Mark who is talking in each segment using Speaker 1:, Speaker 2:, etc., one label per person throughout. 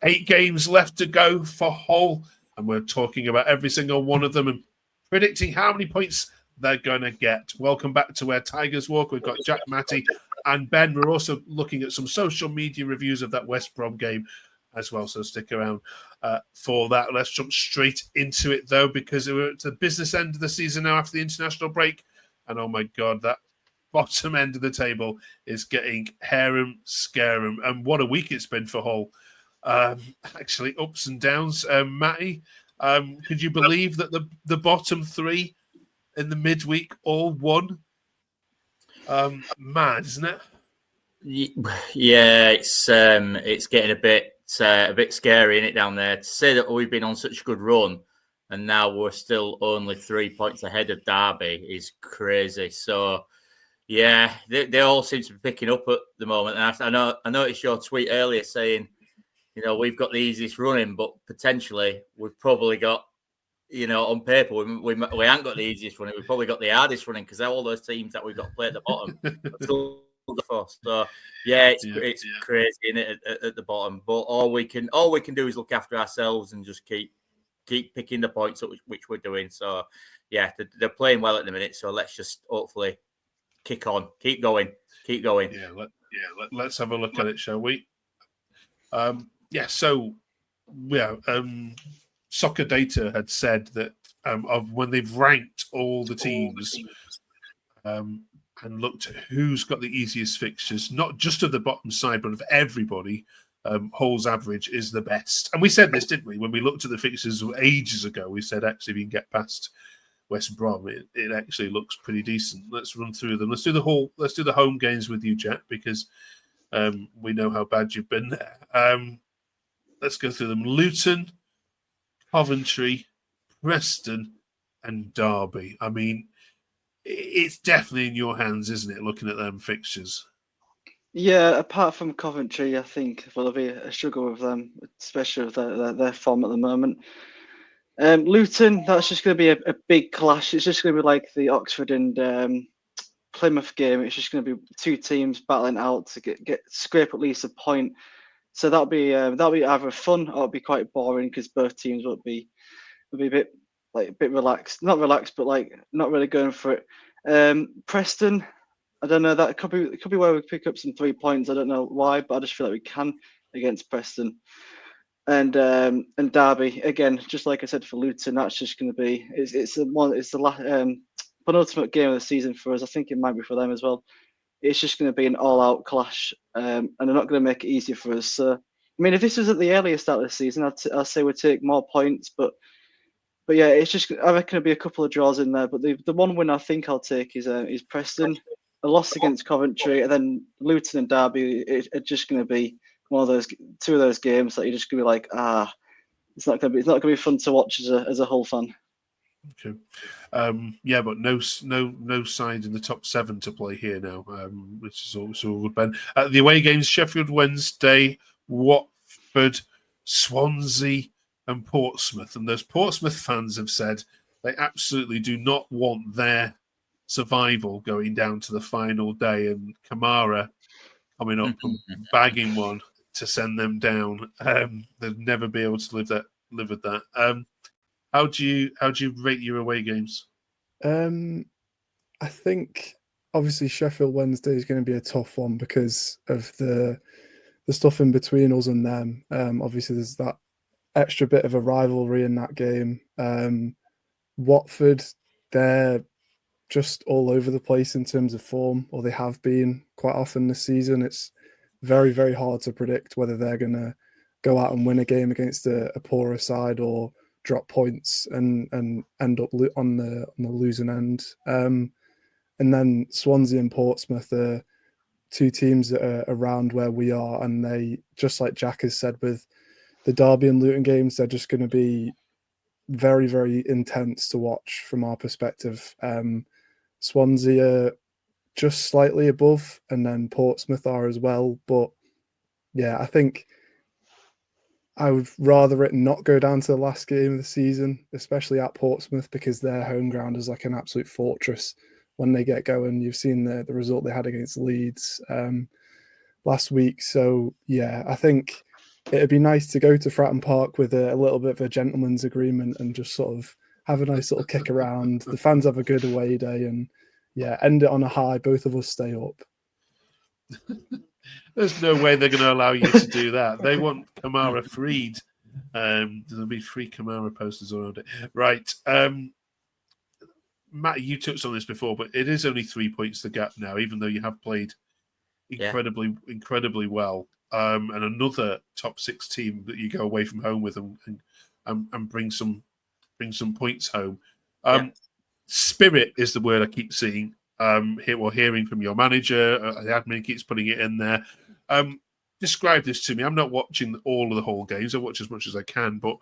Speaker 1: 8 games left to go for Hull, and we're talking about every single one of them and predicting how many points they're going to get. Welcome back to Where Tigers Walk. We've got Jack, Matty, and Ben. We're also looking at some social media reviews of that West Brom game as well, so stick around for that. Let's jump straight into it, though, because we're at the business end of the season now after the international break, and oh my God, that bottom end of the table is getting harum scarum, and what a week it's been for Hull. Actually, ups and downs. Matty, could you believe that the bottom 3 in the midweek all won? Mad, isn't it?
Speaker 2: Yeah, it's getting a bit scary, isn't it, down there? To say that we've been on such a good run and now we're still only 3 points ahead of Derby is crazy. So yeah, they all seem to be picking up at the moment. And I noticed your tweet earlier saying, we've got the easiest running, but potentially we've probably got, on paper, we ain't got the easiest running. We've probably got the hardest running because all those teams that we've got to play at the bottom are still the. So yeah, it's crazy, isn't it, at the bottom. But all we can do is look after ourselves and just keep picking the points up, which we're doing. So yeah, they're playing well at the minute. So let's just hopefully kick on, keep going.
Speaker 1: Let's have a look at it, shall we? Soccer Data had said that of when they've ranked all the teams and looked at who's got the easiest fixtures, not just of the bottom side, but of everybody, Hull's average is the best. And we said this, didn't we? When we looked at the fixtures ages ago, we said actually if you can get past West Brom, it actually looks pretty decent. Let's run through them. Let's do the home games with you, Jack, because we know how bad you've been there. Let's go through them. Luton, Coventry, Preston, and Derby. I mean, it's definitely in your hands, isn't it, looking at them fixtures?
Speaker 3: Yeah, apart from Coventry, I think there'll be a struggle with them, especially with their form at the moment. Luton, that's just going to be a big clash. It's just going to be like the Oxford and Plymouth game. It's just going to be 2 teams battling out to scrape at least a point. So that'll be either fun or it'll be quite boring because both teams will be a bit relaxed, not relaxed, but like not really going for it. Preston, I don't know. That could be where we pick up some 3 points. I don't know why, but I just feel like we can against Preston. And Derby again, just like I said for Luton, that's just going to be it's the last penultimate game of the season for us. I think it might be for them as well. It's just going to be an all-out clash, and they're not going to make it easier for us. So, I mean, if this was at the earlier start of the season, I'd say we'd take more points. But yeah, it's just I reckon there'll be a couple of draws in there. But the one win I think I'll take is Preston. A loss against Coventry, and then Luton and Derby. It's just going to be one of those 2 of those games that you're just going to be like, it's not going to be fun to watch as a Hull fan.
Speaker 1: Okay. But no side in the top 7 to play here now, which is also good, Ben. The away games: Sheffield Wednesday, Watford, Swansea, and Portsmouth. And those Portsmouth fans have said they absolutely do not want their survival going down to the final day, and Kamara coming up and bagging one to send them down. They'd never be able to live with that. How do you rate your away games?
Speaker 4: I think obviously Sheffield Wednesday is going to be a tough one because of the stuff in between us and them. Obviously there's that extra bit of a rivalry in that game. Watford, they're just all over the place in terms of form, or they have been quite often this season. It's very, very hard to predict whether they're going to go out and win a game against a poorer side or drop points and end up on the losing end. And then Swansea and Portsmouth are 2 teams that are around where we are, and they, just like Jack has said with the Derby and Luton games, they're just going to be very, very intense to watch from our perspective. Swansea are just slightly above, and then Portsmouth are as well. But yeah, I think I would rather it not go down to the last game of the season, especially at Portsmouth, because their home ground is like an absolute fortress when they get going. You've seen the result they had against Leeds last week. So yeah, I think it'd be nice to go to Fratton Park with a little bit of a gentleman's agreement and just sort of have a nice little kick around. The fans have a good away day, and yeah, end it on a high. Both of us stay up.
Speaker 1: There's no way they're going to allow you to do that. They want Kamara freed. There'll be 3 Kamara posters around it. Right. Matt, you touched on this before, but it is only 3 points the gap now, even though you have played incredibly well. And another top 6 team that you go away from home with and bring some points home. Spirit is the word I keep seeing. Hearing from your manager, the admin keeps putting it in there. Describe this to me. I'm not watching all of the whole games. I watch as much as I can, but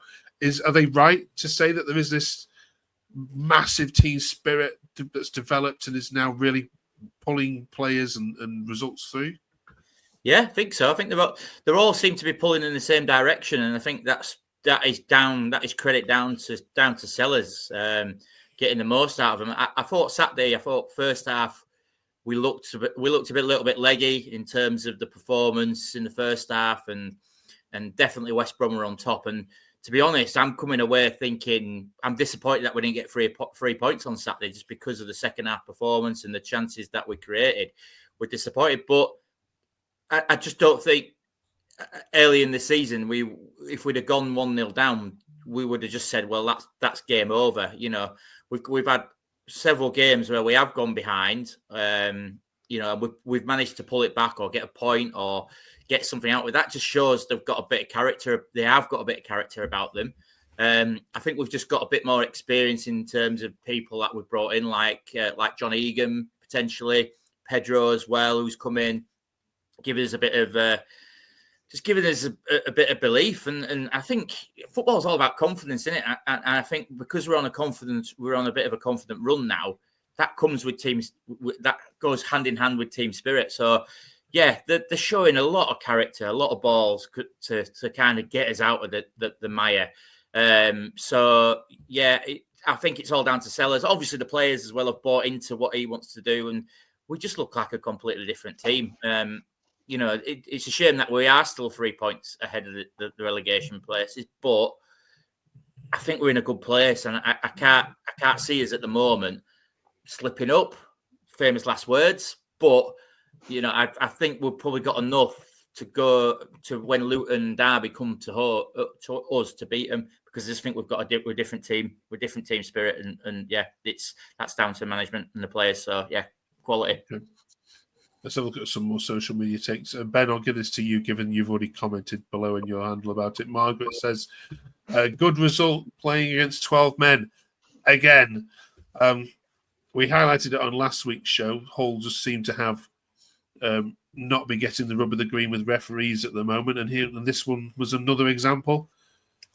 Speaker 1: are they right to say that there is this massive team spirit that's developed and is now really pulling players and results through?
Speaker 2: Yeah, I think so. I think they all seem to be pulling in the same direction, and I think that is credit down to Sellers getting the most out of them. I thought Saturday, first half we looked a little bit leggy in terms of the performance in the first half, and definitely West Brom were on top. And to be honest, I'm coming away thinking I'm disappointed that we didn't get 3 points on Saturday just because of the second half performance and the chances that we created. We're disappointed, but I just don't think early in the season if we'd have gone 1-0 down, we would have just said, well, that's game over. You know, we've had several games where we have gone behind. You know, we've managed to pull it back or get a point or get something out with that. Just shows they've got a bit of character. They have got a bit of character about them. I think we've just got a bit more experience in terms of people that we've brought in, like John Egan potentially, Pedro as well, who's come in, giving us a bit of giving us a bit of belief. And I think football is all about confidence, isn't it? And I think because we're on a bit of a confident run now. That comes with teams. That goes hand in hand with team spirit. So, yeah, they're showing a lot of character, a lot of balls to kind of get us out of the mire. So, yeah, I think it's all down to Sellers. Obviously, the players as well have bought into what he wants to do, and we just look like a completely different team. You know, it's a shame that we are still 3 points ahead of the relegation places, but I think we're in a good place, and I can't see us at the moment slipping up, famous last words, but you know, I think we've probably got enough to go to when Luton and Derby come to us to beat them, because I just think we've got a different team with different team spirit, and yeah, that's down to management and the players. So yeah, quality.
Speaker 1: Okay. Let's have a look at some more social media takes. Ben, I'll give this to you, given you've already commented below in your handle about it. Margaret says, good result playing against 12 men. Again, we highlighted it on last week's show. Hull just seem to have not be getting the rub of the green with referees at the moment, and this one was another example.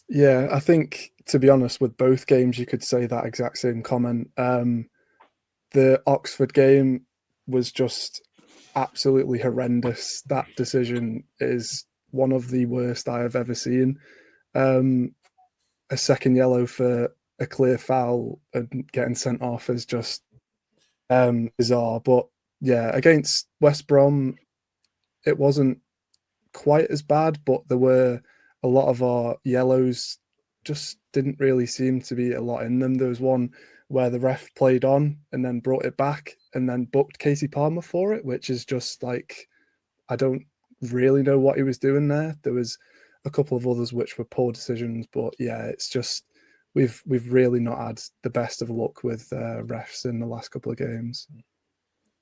Speaker 4: Yeah, I think, to be honest, with both games, you could say that exact same comment. The Oxford game was just absolutely horrendous. That decision is one of the worst I have ever seen. A second yellow for a clear foul and getting sent off is just bizarre. But yeah, against West Brom, it wasn't quite as bad, but there were a lot of our yellows just didn't really seem to be a lot in them. There was one where the ref played on and then brought it back and then booked Casey Palmer for it, which is just like, I don't really know what he was doing there. There was a couple of others which were poor decisions, but yeah, it's just we've really not had the best of luck with refs in the last couple of games.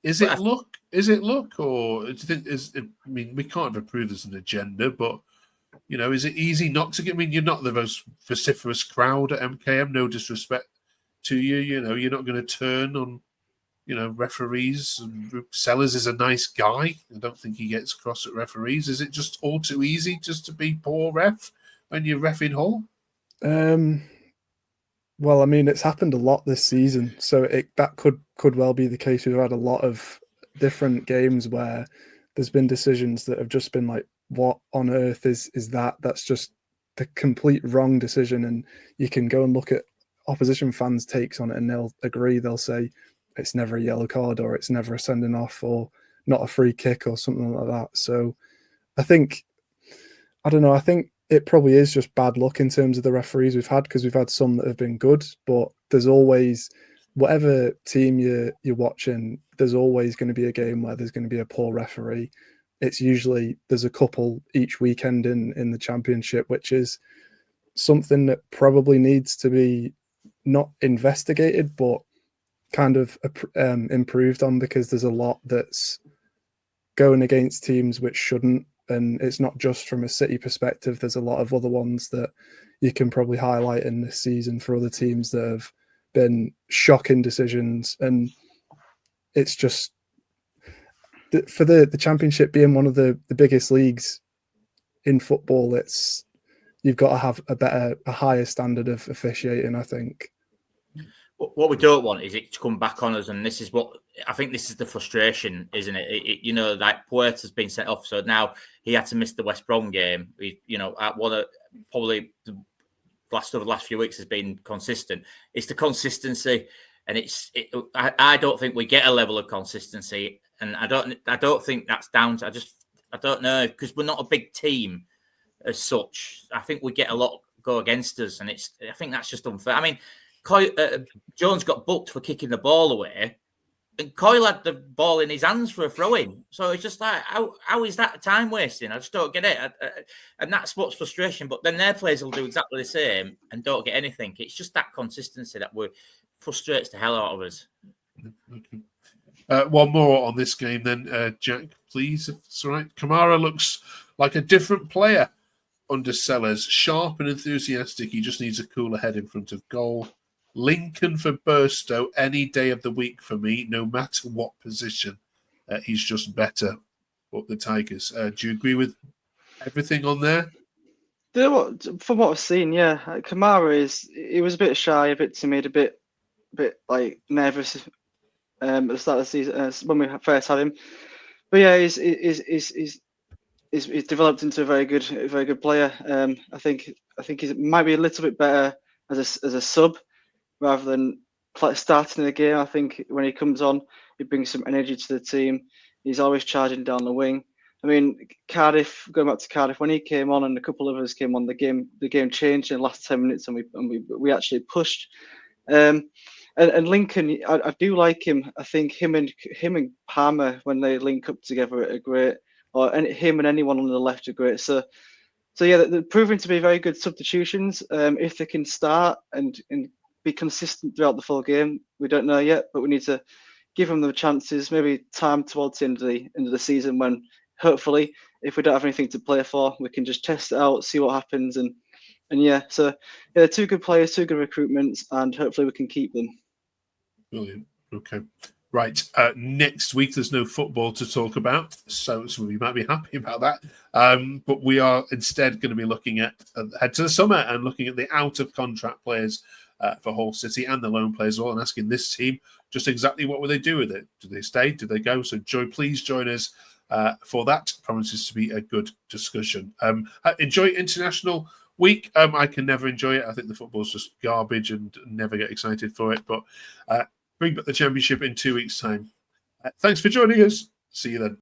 Speaker 1: Is it luck? Is it luck, or do you think I mean, we can't approve there's an agenda, but you know, is it easy not to get? I mean, you're not the most vociferous crowd at MKM. No disrespect to you. You know, you're not going to turn on, you know, referees. Sellers is a nice guy. I don't think he gets cross at referees. Is it just all too easy just to be poor ref when you're reffing Hull?
Speaker 4: Well, I mean, it's happened a lot this season, so that could well be the case. We've had a lot of different games where there's been decisions that have just been like, what on earth is that? That's just the complete wrong decision. And you can go and look at opposition fans' takes on it, and they'll agree. They'll say it's never a yellow card, or it's never a sending off, or not a free kick, or something like that. So I think I don't know. I think it probably is just bad luck in terms of the referees we've had, because we've had some that have been good, but there's always, whatever team you're watching, there's always going to be a game where there's going to be a poor referee. It's usually, there's a couple each weekend in the Championship, which is something that probably needs to be not investigated, but kind of improved on, because there's a lot that's going against teams which shouldn't. And it's not just from a City perspective. There's a lot of other ones that you can probably highlight in this season for other teams that have been shocking decisions. And it's just, for the Championship being one of the biggest leagues in football, it's, you've got to have a higher standard of officiating, I think.
Speaker 2: What we don't want is it to come back on us, and this is what I think. This is the frustration, isn't it? You know, like Puerta's been sent off, so now he had to miss the West Brom game. At one of probably the last few weeks has been consistent. It's the consistency, and I don't think we get a level of consistency, and I don't think that's down to. I don't know, because we're not a big team as such. I think we get a lot go against us, and I think that's just unfair. I mean, Jones got booked for kicking the ball away, and Coyle had the ball in his hands for a throw-in. So it's just like, how is that time wasting? I just don't get it. And that's what's frustration. But then their players will do exactly the same and don't get anything. It's just that consistency that frustrates the hell out of us.
Speaker 1: Okay. One more on this game then, Jack, please, if it's all right. Kamara looks like a different player under Sellers. Sharp and enthusiastic. He just needs a cooler head in front of goal. Lincoln for Burstow any day of the week for me, no matter what position. He's just better for the Tigers. Do you agree with everything on there?
Speaker 3: From what I've seen, yeah, Kamara he was a bit shy, a bit timid, a bit like nervous at the start of the season when we first had him. But yeah, he's developed into a very good player. I think he might be a little bit better as a sub rather than starting the game. I think when he comes on, he brings some energy to the team. He's always charging down the wing. I mean, going back to Cardiff, when he came on and a couple of us came on, the game changed in the last 10 minutes, and we actually pushed. And Lincoln, I do like him. I think him and Palmer, when they link up together, are great. Him and anyone on the left are great. So yeah, they're proving to be very good substitutions. If they can start and be consistent throughout the full game, we don't know yet, but we need to give them the chances. Maybe time towards the end of the season, when hopefully, if we don't have anything to play for, we can just test it out, see what happens, and yeah. So yeah, they're two good players, two good recruitments, and hopefully we can keep them.
Speaker 1: Brilliant. Okay. Right. Next week, there's no football to talk about, so we might be happy about that. But we are instead going to be looking at head to the summer and looking at the out-of-contract players for Hull City and the loan players as well, and asking this team just exactly what will they do with it. Do they stay? Do they go? So please join us for that. Promises to be a good discussion. Enjoy International Week. I can never enjoy it. I think the football's just garbage and never get excited for it. But bring back the Championship in 2 weeks' time. Thanks for joining us. See you then.